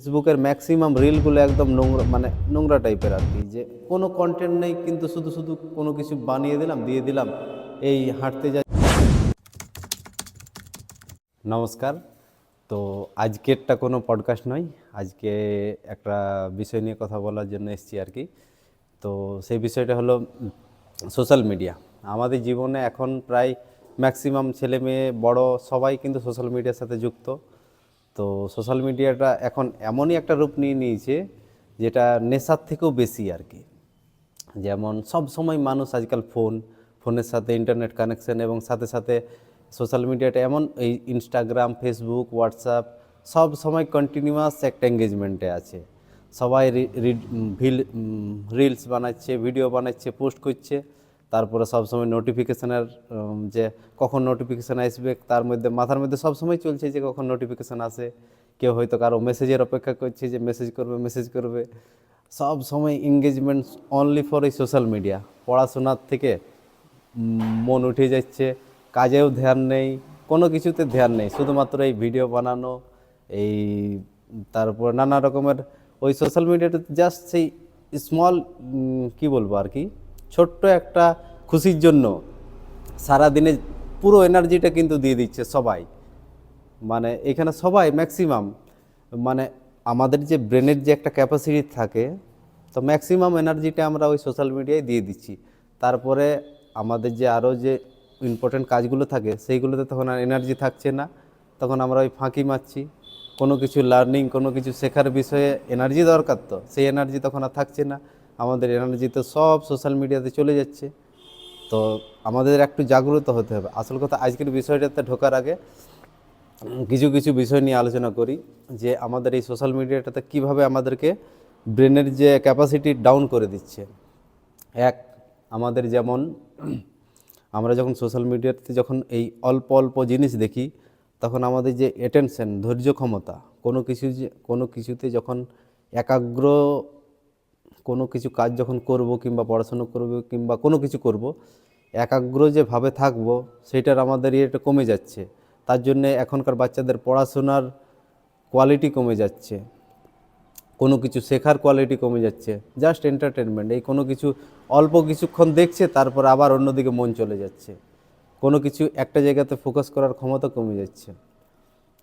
ফেসবুকের ম্যাক্সিমাম রিলগুলো একদম নোংরা, মানে নোংরা টাইপের আর কি, যে কোনো কন্টেন্ট নেই কিন্তু শুধু শুধু কোনো কিছু বানিয়ে দিলাম, দিয়ে দিলাম, এই হাঁটতে যাই। নমস্কার। তো আজকেরটা কোনো পডকাস্ট নয়, আজকে একটা বিষয় নিয়ে কথা বলার জন্য এসেছি আর কি। তো সেই বিষয়টা হলো সোশ্যাল মিডিয়া। আমাদের জীবনে এখন প্রায় ম্যাক্সিমাম ছেলে মেয়ে বড় সবাই কিন্তু সোশ্যাল মিডিয়ার সাথে যুক্ত। তো সোশ্যাল মিডিয়াটা এখন এমনই একটা রূপ নিয়ে নিয়েছে যেটা নেশার থেকেও বেশি আর কি। যেমন সব সময় মানুষ আজকাল ফোনের সাথে ইন্টারনেট কানেকশন, এবং সাথে সাথে সোশ্যাল মিডিয়াটা এমন, এই ইনস্টাগ্রাম, ফেসবুক, হোয়াটসঅ্যাপ সব সময় কন্টিনিউয়াস একটা এঙ্গেজমেন্টে আছে। সবাই রিলস বানাচ্ছে, ভিডিও বানাচ্ছে, পোস্ট করছে। তারপরে সবসময় নোটিফিকেশানের যে কখন নোটিফিকেশান আসবে, তার মধ্যে মাথার মধ্যে সবসময় চলছে যে কখন নোটিফিকেশান আসে। কেউ হয়তো কারো মেসেজের অপেক্ষা করছে যে মেসেজ করবে। সব সময় এঙ্গেজমেন্ট অনলি ফর এই সোশ্যাল মিডিয়া। পড়াশোনার থেকে মন উঠে যাচ্ছে, কাজেও ধ্যান নেই, কোনো কিছুতে ধ্যান নেই, শুধুমাত্র এই ভিডিও বানানো, এই তারপর নানা রকমের ওই সোশ্যাল মিডিয়াতে জাস্ট সেই স্মল, কি বলবো আর কি, ছোট্ট একটা খুশির জন্য সারাদিনে পুরো এনার্জিটা কিন্তু দিয়ে দিচ্ছে সবাই। মানে এখানে সবাই ম্যাক্সিমাম, মানে আমাদের যে ব্রেনের যে একটা ক্যাপাসিটি থাকে, তো ম্যাক্সিমাম এনার্জিটা আমরা ওই সোশ্যাল মিডিয়ায় দিয়ে দিচ্ছি। তারপরে আমাদের যে আরও যে ইম্পর্টেন্ট কাজগুলো থাকে সেইগুলোতে তখন আর এনার্জি থাকছে না, তখন আমরা ওই ফাঁকি মারছি। কোনো কিছু লার্নিং, কোনো কিছু শেখার বিষয়ে এনার্জি দরকার, তো সেই এনার্জি তখন আর থাকছে না, আমাদের এনার্জি তো সব সোশ্যাল মিডিয়াতে চলে যাচ্ছে। তো আমাদের একটু জাগ্রত হতে হবে। আসল কথা, আজকের বিষয়টাতে ঢোকার আগে কিছু কিছু বিষয় নিয়ে আলোচনা করি, যে আমাদের এই সোশ্যাল মিডিয়াটাতে কীভাবে আমাদেরকে ব্রেনের যে ক্যাপাসিটি ডাউন করে দিচ্ছে। এক, আমাদের যেমন আমরা যখন সোশ্যাল মিডিয়াতে যখন এই অল্প অল্প জিনিস দেখি, তখন আমাদের যে অ্যাটেনশন, ধৈর্য ক্ষমতা, কোনো কিছুতে যখন একাগ্র, কোনো কিছু কাজ যখন করব কিংবা পড়াশুনো করব কিংবা কোনো কিছু করব, একাগ্র যেভাবে থাকবো সেটার আমাদের ইয়েটা কমে যাচ্ছে। তার জন্যে এখনকার বাচ্চাদের পড়াশোনার কোয়ালিটি কমে যাচ্ছে, কোনো কিছু শেখার কোয়ালিটি কমে যাচ্ছে। জাস্ট এন্টারটেনমেন্ট, এই কোনো কিছু অল্প কিছুক্ষণ দেখছে, তারপর আবার অন্যদিকে মন চলে যাচ্ছে, কোনো কিছু একটা জায়গাতে ফোকাস করার ক্ষমতা কমে যাচ্ছে।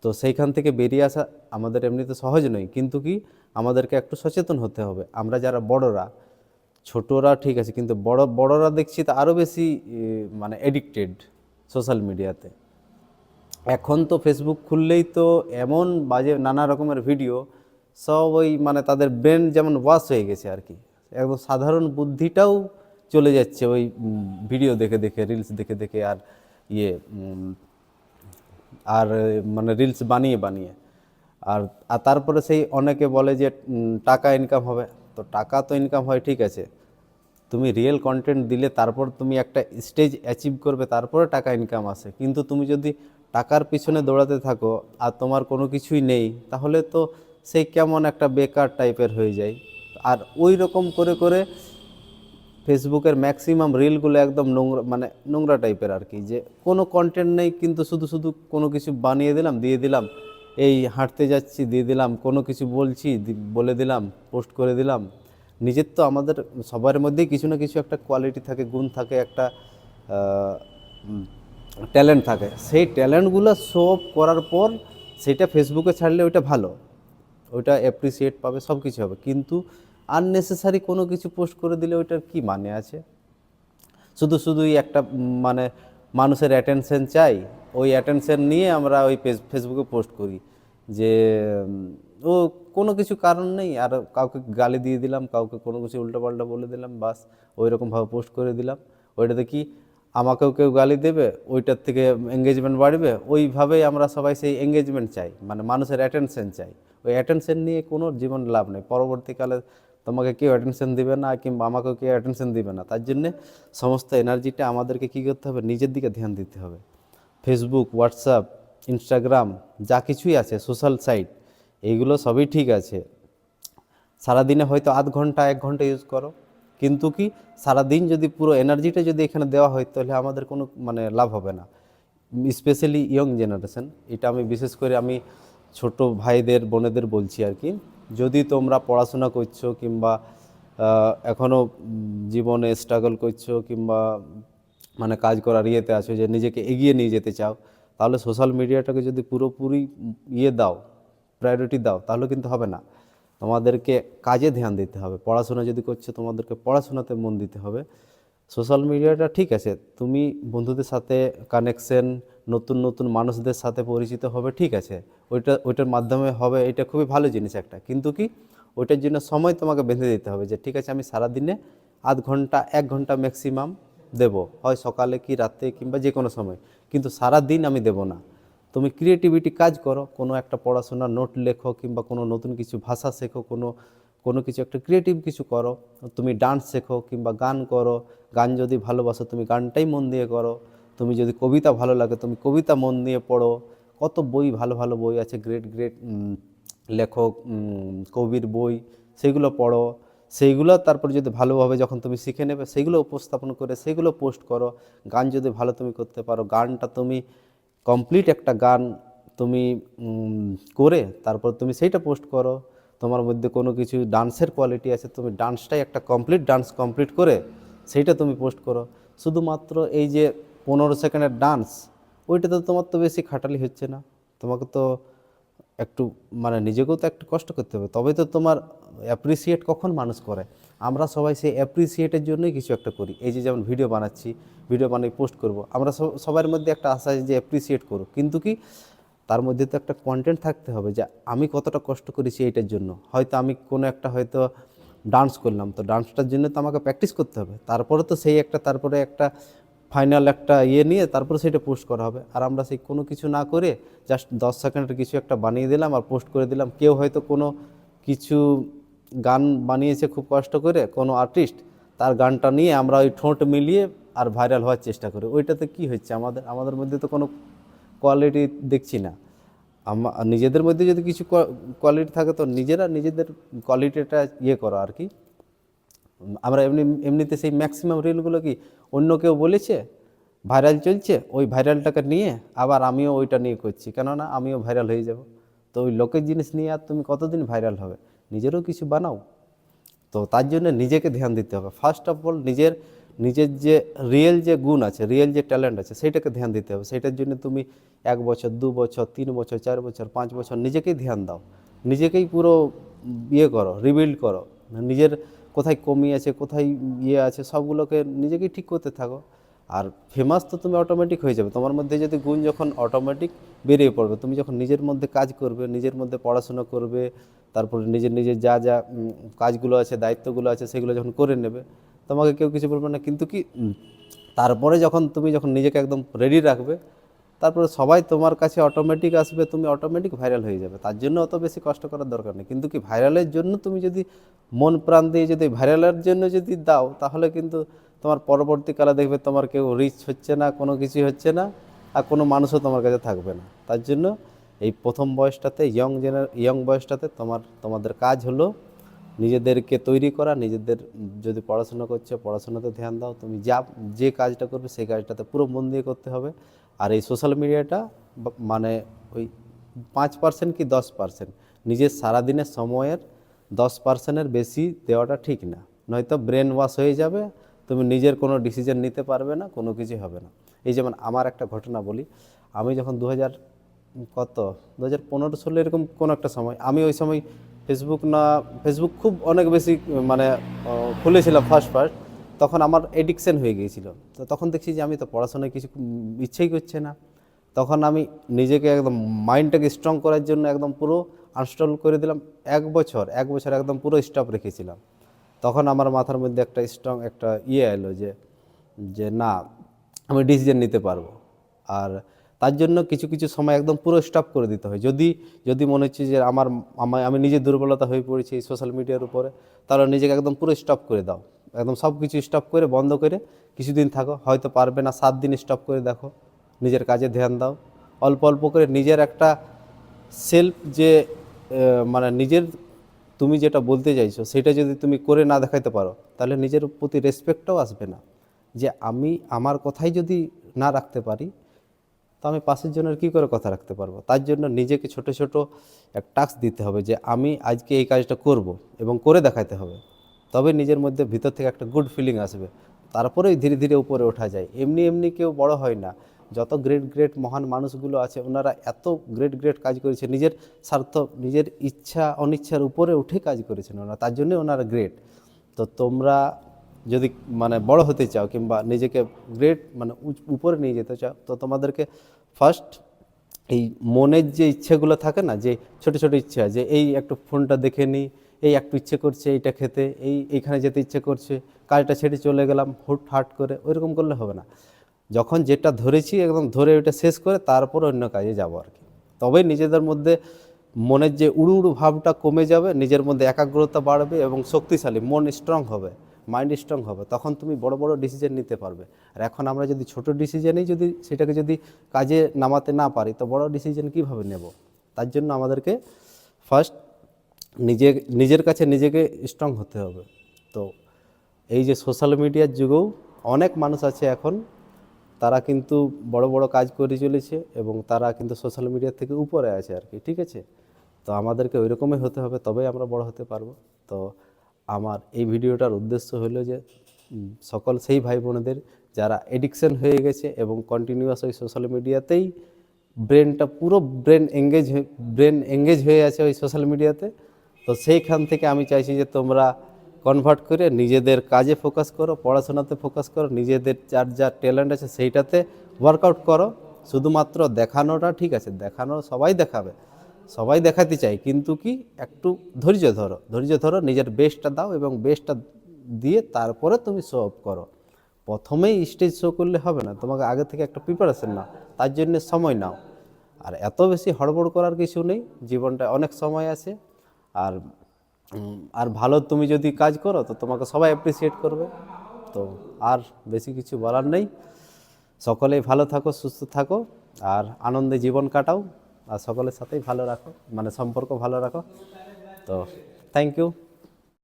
তো সেইখান থেকে বেরিয়ে আসা আমাদের এমনিতে সহজ নয়, কিন্তু কি আমাদেরকে একটু সচেতন হতে হবে। আমরা যারা বড়রা, ছোটরা ঠিক আছে, কিন্তু বড়রা দেখছি তো আরও বেশি মানে এডিক্টেড সোশ্যাল মিডিয়াতে। এখন তো ফেসবুক খুললেই তো এমন বাজে নানা রকমের ভিডিও, সব ওই মানে তাদের ব্রেন যেমন ওয়াশ হয়ে গেছে আর কি, একদম সাধারণ বুদ্ধিটাও চলে যাচ্ছে ওই ভিডিও দেখে দেখে, রিলস দেখে দেখে, আর ইয়ে আর মানে রিলস বানিয়ে বানিয়ে। আর আর তারপরে সেই অনেকে বলে যে টাকা ইনকাম হবে। তো টাকা তো ইনকাম হয়, ঠিক আছে, তুমি রিয়েল কন্টেন্ট দিলে তারপর তুমি একটা স্টেজ অ্যাচিভ করবে, তারপরে টাকা ইনকাম আসে। কিন্তু তুমি যদি টাকার পিছনে দৌড়াতে থাকো আর তোমার কোনো কিছুই নেই, তাহলে তো সেই কেমন একটা বেকার টাইপের হয়ে যায়। আর ওই রকম করে করে ফেসবুকের ম্যাক্সিমাম রিলগুলো একদম নোংরা, মানে নোংরা টাইপের আর কি, যে কোনো কন্টেন্ট নেই কিন্তু শুধু শুধু কোনো কিছু বানিয়ে দিলাম, দিয়ে দিলাম, এই হাঁটতে যাচ্ছি, দিয়ে দিলাম, কোনো কিছু বলছি, বলে দিলাম, পোস্ট করে দিলাম। নিজের তো আমাদের সবার মধ্যেই কিছু না কিছু একটা কোয়ালিটি থাকে, গুণ থাকে, একটা ট্যালেন্ট থাকে। সেই ট্যালেন্টগুলো শো অফ করার পর সেটা ফেসবুকে ছাড়লে ওইটা ভালো, ওইটা অ্যাপ্রিসিয়েট পাবে, সব কিছু হবে। কিন্তু আননেসেসারি কোনো কিছু পোস্ট করে দিলে ওইটার কি মানে আছে? শুধু শুধুই একটা মানে মানুষের অ্যাটেনশন চাই, ওই অ্যাটেনশন নিয়ে আমরা ওই ফেসবুকে পোস্ট করি, যে ও কোনো কিছু কারণ নেই, আর কাউকে গালি দিয়ে দিলাম, কাউকে কোনো কিছু উল্টোপাল্টা বলে দিলাম, বাস ওই রকমভাবে পোস্ট করে দিলাম। ওইটাতে কি আমাকেও কেউ গালি দেবে, ওইটার থেকে এঙ্গেজমেন্ট বাড়বে, ওইভাবেই আমরা সবাই সেই এঙ্গেজমেন্ট চাই, মানে মানুষের অ্যাটেনশন চাই। ওই অ্যাটেনশন নিয়ে কোনো জীবন লাভ নেই, পরবর্তীকালে তোমাকে কেউ অ্যাটেনশন দিবে না, কিংবা আমাকেও কেউ অ্যাটেনশন দিবে না। তার জন্যে সমস্ত এনার্জিটা আমাদেরকে কী করতে হবে, নিজের দিকে ধ্যান দিতে হবে। ফেসবুক, হোয়াটসঅ্যাপ, ইনস্টাগ্রাম, যা কিছুই আছে সোশ্যাল সাইট, এইগুলো সবই ঠিক আছে, সারাদিনে হয়তো আধ ঘন্টা 1 ঘন্টা ইউজ করো, কিন্তু কি সারাদিন যদি পুরো এনার্জিটা যদি এখানে দেওয়া হয়, তাহলে আমাদের কোনো মানে লাভ হবে না। স্পেশালি ইয়ং জেনারেশন, এটা আমি বিশেষ করে আমি ছোট ভাইদের বোনেদের বলছি আর কি, যদি তোমরা পড়াশোনা করছো কিংবা এখনও জীবনে স্ট্রাগল করছো কিংবা মানে কাজ করার ইয়েতে আছো যে নিজেকে এগিয়ে নিয়ে যেতে চাও, তাহলে সোশ্যাল মিডিয়াটাকে যদি পুরোপুরি দাও, প্রায়োরিটি দাও, তাহলে কিন্তু হবে না। তোমাদেরকে কাজে ধ্যান দিতে হবে। পড়াশোনা যদি করছো তোমাদেরকে পড়াশোনাতে মন দিতে হবে। সোশ্যাল মিডিয়াটা ঠিক আছে, তুমি বন্ধুদের সাথে কানেকশন, নতুন নতুন মানুষদের সাথে পরিচিত হবে, ঠিক আছে, ওইটার মাধ্যমে হবে, এটা খুবই ভালো জিনিস একটা। কিন্তু কি ওইটার জন্য সময় তোমাকে বেঁধে দিতে হবে যে ঠিক আছে আমি সারাদিনে আধ ঘন্টা 1 ঘন্টা ম্যাক্সিমাম দেব, হয় সকালে কি রাতে কিংবা যে কোনো সময়, কিন্তু সারা দিন আমি দেব না। তুমি ক্রিয়েটিভিটি কাজ করো, কোনো একটা পড়াশোনার নোট লেখো কিংবা কোনো নতুন কিছু ভাষা শেখো, কোনো কোনো কিছু একটা ক্রিয়েটিভ কিছু করো, তুমি ডান্স শেখো কিংবা গান করো, গান যদি ভালোবাসো তুমি গানটাই মন দিয়ে করো, তুমি যদি কবিতা ভালো লাগে তুমি কবিতা মন দিয়ে পড়ো। কত বই, ভালো ভালো বই আছে, গ্রেট গ্রেট লেখক কবির বই, সেগুলো পড়ো। সেইগুলো তারপর যদি ভালোভাবে যখন তুমি শিখে নেবে সেইগুলো উপস্থাপন করে সেইগুলো পোস্ট করো। গান যদি ভালো তুমি করতে পারো, গানটা তুমি কমপ্লিট একটা গান তুমি করে তারপর তুমি সেইটা পোস্ট করো। তোমার মধ্যে কোনো কিছু ডান্সের কোয়ালিটি আছে, তুমি ডান্সটাই একটা কমপ্লিট ডান্স কমপ্লিট করে সেইটা তুমি পোস্ট করো। শুধুমাত্র এই যে 15 সেকেন্ডের ডান্স, ওইটাতে তোমার তো বেশি খাটালি হচ্ছে না, তোমাকে তো একটু মানে নিজেকেও তো একটু কষ্ট করতে হবে, তবে তো তোমার অ্যাপ্রিসিয়েট কখন মানুষ করে। আমরা সবাই সেই অ্যাপ্রিসিয়েটের জন্যই কিছু একটা করি। এই যে যেমন ভিডিও বানাচ্ছি, ভিডিও বানিয়ে পোস্ট করব, আমরা সবার মধ্যে একটা আশা আছে যে অ্যাপ্রিসিয়েট করো, কিন্তু কি তার মধ্যে তো একটা কন্টেন্ট থাকতে হবে যে আমি কতটা কষ্ট করেছি এইটার জন্য। হয়তো আমি কোনো একটা হয়তো ডান্স করলাম, তো ডান্সটার জন্য তো আমাকে প্র্যাকটিস করতে হবে, তারপরে তো সেই একটা তারপরে একটা ফাইনাল একটা নিয়ে তারপরে সেটা পোস্ট করা হবে। আর আমরা সেই কোনো কিছু না করে জাস্ট 10 সেকেন্ডের কিছু একটা বানিয়ে দিলাম আর পোস্ট করে দিলাম। কেউ হয়তো কোনো কিছু গান বানিয়েছে খুব কষ্ট করে কোনো আর্টিস্ট, তার গানটা নিয়ে আমরা ওই ঠোঁট মিলিয়ে আর ভাইরাল হওয়ার চেষ্টা করি। ওইটাতে কি হচ্ছে, আমাদের আমাদের মধ্যে তো কোনো কোয়ালিটি দেখছি না। নিজেদের মধ্যে যদি কিছু কোয়ালিটি থাকে তো নিজেরা নিজেদের কোয়ালিটিটা করো আর কি। আমরা এমনিতে সেই ম্যাক্সিমাম রিলগুলো কি অন্য কেউ বলেছে, ভাইরাল চলছে, ওই ভাইরালটাকে নিয়ে আবার আমিও ওইটা নিয়ে করছি, কেননা আমিও ভাইরাল হয়ে যাব। তো ওই লোকের জিনিস নিয়ে আর তুমি কতদিন ভাইরাল হবে, নিজেরও কিছু বানাও। তো তার জন্য নিজেকে ধ্যান দিতে হবে। ফার্স্ট অফ অল নিজের নিজের যে রিয়েল যে গুণ আছে, রিয়েল যে ট্যালেন্ট আছে, সেইটাকে ধ্যান দিতে হবে। সেইটার জন্য তুমি 1 বছর 2 বছর 3 বছর 4 বছর 5 বছর নিজেকেই ধ্যান দাও, নিজেকেই পুরো করো, রিবিল্ড করো। নিজের কোথায় কমি আছে, কোথায় আছে, সবগুলোকে নিজেকেই ঠিক করতে থাকো। আর ফেমাস তো তুমি অটোমেটিক হয়ে যাবে। তোমার মধ্যে যদি গুণ যখন অটোমেটিক বেরিয়ে পড়বে, তুমি যখন নিজের মধ্যে কাজ করবে, নিজের মধ্যে পড়াশোনা করবে, তারপরে নিজের নিজের যা যা কাজগুলো আছে, দায়িত্বগুলো আছে, সেগুলো যখন করে নেবে, তোমাকে কেউ কিছু বলবে না। কিন্তু কি তারপরে যখন নিজেকে একদম রেডি রাখবে, তারপরে সবাই তোমার কাছে অটোমেটিক আসবে, তুমি অটোমেটিক ভাইরাল হয়ে যাবে। তার জন্য অত বেশি কষ্ট করার দরকার নেই। কিন্তু কি ভাইরালের জন্য তুমি যদি মন প্রাণ দিয়ে যদি ভাইরালের জন্য যদি দাও, তাহলে কিন্তু তোমার পরবর্তীকালে দেখবে তোমার কেউ রিচ হচ্ছে না, কোনো কিছু হচ্ছে না, আর কোনো মানুষও তোমার কাছে থাকবে না। তার জন্য এই প্রথম বয়সটাতে, ইয়ং বয়সটাতে তোমাদের কাজ হলো নিজেদেরকে তৈরি করা। নিজেদের যদি পড়াশোনা করছো, পড়াশোনাতে ধ্যান দাও। তুমি যে কাজটা করবে সেই কাজটাতে পুরো মন দিয়ে করতে হবে। আর এই সোশ্যাল মিডিয়াটা মানে ওই 5% কি 10%, নিজের সারাদিনের সময়ের 10%-এর বেশি দেওয়াটা ঠিক না, নয়তো ব্রেন ওয়াশ হয়ে যাবে, তুমি নিজের কোনো ডিসিশন নিতে পারবে না, কোনো কিছু হবে না। এই যেমন আমার একটা ঘটনা বলি, আমি যখন 2015-16 এরকম কোনো একটা সময়, আমি ওই সময় ফেসবুক খুব অনেক বেশি মানে খুলেছিলাম ফার্স্ট তখন আমার এডিকশন হয়ে গিয়েছিল। তো তখন দেখছি যে আমি তো পড়াশোনায় কিছু ইচ্ছেই করছে না। তখন আমি নিজেকে একদম মাইন্ডটাকে স্ট্রং করার জন্য একদম পুরো আনস্টল করে দিলাম। 1 বছর একদম পুরো স্টপ রেখেছিলাম। তখন আমার মাথার মধ্যে একটা স্ট্রং একটা এলো যে যে না, আমি ডিসিশন নিতে পারবো। আর তার জন্য কিছু কিছু সময় একদম পুরো স্টপ করে দিতে হয়। যদি মনে হচ্ছে যে আমি নিজের দুর্বলতা হয়ে পড়েছি এই সোশ্যাল মিডিয়ার উপরে, তাহলে নিজেকে একদম পুরো স্টপ করে দাও। একদম সব কিছু স্টপ করে বন্ধ করে কিছুদিন থাকো, হয়তো পারবে না, 7 দিন স্টপ করে দেখো, নিজের কাজে ধ্যান দাও। অল্প অল্প করে নিজের একটা সেলফ যে মানে নিজের তুমি যেটা বলতে চাইছো সেটা যদি তুমি করে না দেখাইতে পারো, তাহলে নিজের প্রতি রেসপেক্টটাও আসবে না। যে আমি আমার কথাই যদি না রাখতে পারি, তো আমি পাশের জনের কী করে কথা রাখতে পারবো? তার জন্য নিজেকে ছোট ছোট এক টাস্ক দিতে হবে যে আমি আজকে এই কাজটা করব এবং করে দেখাতে হবে। তবে নিজের মধ্যে ভিতর থেকে একটা গুড ফিলিং আসবে, তারপরেই ধীরে ধীরে উপরে ওঠা যায়। এমনি এমনি কেউ বড় হয় না। যত গ্রেট গ্রেট মহান মানুষগুলো আছে ওনারা এত গ্রেট গ্রেট কাজ করেছে, নিজের স্বার্থ নিজের ইচ্ছা অনিচ্ছার উপরে উঠে কাজ করেছেন ওনারা, তার জন্যই ওনারা গ্রেট। তো তোমরা যদি মানে বড় হতে চাও কিংবা নিজেকে গ্রেট মানে উপরে নিয়ে যেতে চাও, তো তোমাদেরকে ফার্স্ট এই মনের যে ইচ্ছেগুলো থাকে না, যে ছোট ছোট ইচ্ছা, যে এই একটু ফোনটা দেখে নিই, এই একটু ইচ্ছে করছে এইটা খেতে, এইখানে যেতে ইচ্ছে করছে, কাজটা ছেড়ে চলে গেলাম হুট হাট করে, ওইরকম করলে হবে না। যখন যেটা ধরেছি একদম ধরে ওইটা শেষ করে তারপর অন্য কাজে যাব আর কি। তবেই নিজেদের মধ্যে মনের যে উড়ু উড়ু ভাবটা কমে যাবে, নিজের মধ্যে একাগ্রতা বাড়বে এবং শক্তিশালী মন স্ট্রং হবে, মাইন্ড স্ট্রং হবে, তখন তুমি বড় বড় ডিসিশন নিতে পারবে। আর এখন আমরা যদি ছোট ডিসিশনেই যদি সেটাকে যদি কাজে নামাতে না পারি, তো বড় ডিসিশন কীভাবে নেব? তার জন্য আমাদেরকে ফার্স্ট নিজের কাছে নিজেকে স্ট্রং হতে হবে। তো এই যে সোশ্যাল মিডিয়ার যুগেও অনেক মানুষ আছে এখন, তারা কিন্তু বড় বড় কাজ করে চলেছে এবং তারা কিন্তু সোশ্যাল মিডিয়া থেকে উপরে আছে আর কি, ঠিক আছে? তো আমাদেরকে ওই রকমই হতে হবে, তবেই আমরা বড় হতে পারবো। তো আমার এই ভিডিওটার উদ্দেশ্য হলো যে সকল সেই ভাই বোনেদের যারা এডিকশন হয়ে গেছে এবং কন্টিনিউয়াস ওই সোশ্যাল মিডিয়াতেই ব্রেনটা পুরো ব্রেন এঙ্গেজ হয়ে আছে ওই সোশ্যাল মিডিয়াতে, তো সেইখান থেকে আমি চাইছি যে তোমরা কনভার্ট করে নিজেদের কাজে ফোকাস করো, পড়াশোনাতে ফোকাস করো, নিজেদের যার যা ট্যালেন্ট আছে সেইটাতে ওয়ার্কআউট করো। শুধুমাত্র দেখানোটা ঠিক আছে, দেখানো সবাই দেখাবে, সবাই দেখাতে চাই, কিন্তু কি একটু ধৈর্য ধরো, নিজের বেস্টটা দাও এবং বেস্টটা দিয়ে তারপরে তুমি শো অফ করো। প্রথমেই স্টেজ শো করলে হবে না, তোমাকে আগে থেকে একটা প্রিপারেশন নাও, তার জন্য সময় নাও। আর এত বেশি হড়বড় করার কিছু নেই, জীবনটা অনেক সময় আছে। আর আর ভালো তুমি যদি কাজ করো তো তোমাকে সবাই অ্যাপ্রিসিয়েট করবে। তো আর বেশি কিছু বলার নেই। সকলেই ভালো থাকো, সুস্থ থাকো আর আনন্দে জীবন কাটাও, আর সকলের সাথেই ভালো রাখো, মানে সম্পর্ক ভালো রাখো। তো থ্যাংক ইউ।